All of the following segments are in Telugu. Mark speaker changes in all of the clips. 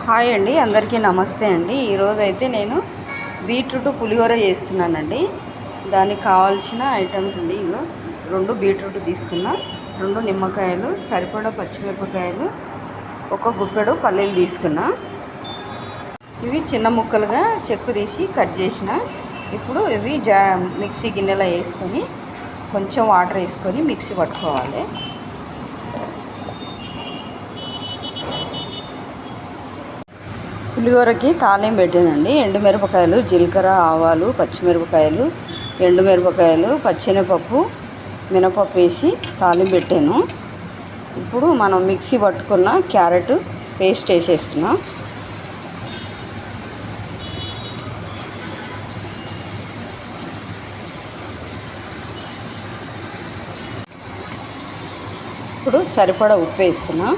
Speaker 1: హాయ్ అండి, అందరికీ నమస్తే అండి. ఈరోజు అయితే నేను బీట్రూట్ పులిహోర చేస్తున్నానండి. దానికి కావాల్సిన ఐటమ్స్ అండి ఇగో 2 బీట్రూట్ తీసుకున్నా, 2 నిమ్మకాయలు, సరిపడా పచ్చిమిరపకాయలు, ఒక గుప్పెడు పల్లీలు తీసుకున్నా. ఇవి చిన్న ముక్కలుగా చెక్కు తీసి కట్ చేసిన. ఇప్పుడు ఇవి మిక్సీ గిన్నెలో వేసుకొని కొంచెం వాటర్ వేసుకొని మిక్సీ పట్టుకోవాలి. పులిహోరకి తాలింపు పెట్టానండి. ఎండుమిరపకాయలు, జీలకర్ర, ఆవాలు, పచ్చిమిరపకాయలు, ఎండుమిరపకాయలు, పచ్చెనపప్పు, మినపప్పు వేసి తాలింపు పెట్టాను. ఇప్పుడు మనం మిక్సీ పట్టుకున్న క్యారెట్ పేస్ట్ వేసేస్తున్నాం. ఇప్పుడు సరిపడా ఉప్పు వేస్తున్నా.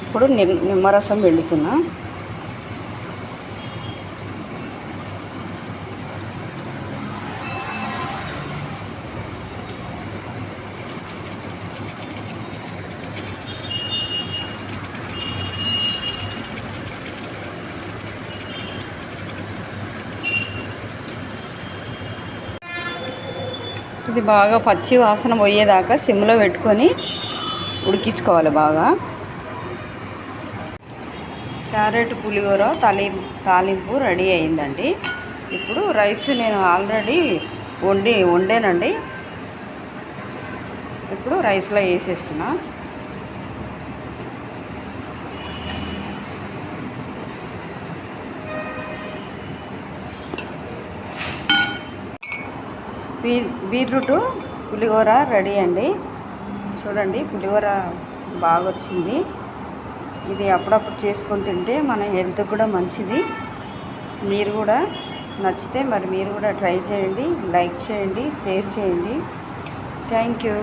Speaker 1: ఇప్పుడు నిమ్మరసం పిండుతున్నా. ఇది బాగా పచ్చి వాసన పోయేదాకా సిమ్లో పెట్టుకొని ఉడికించుకోవాలి బాగా. క్యారెట్ పులిహోర తాలింపు రెడీ అయిందండి. ఇప్పుడు రైస్ నేను ఆల్రెడీ వండానండి. ఇప్పుడు రైస్లో వేసేస్తున్నా. బీట్రూట్ పులిహోర రెడీ అండి. చూడండి, పులిహోర బాగా వచ్చింది. ఇది అప్పుడప్పుడు చేసుకొని తింటే మన హెల్త్కి కూడా మంచిది. మీరు కూడా నచ్చితే మీరు కూడా ట్రై చేయండి, లైక్ చేయండి, షేర్ చేయండి. Thank you.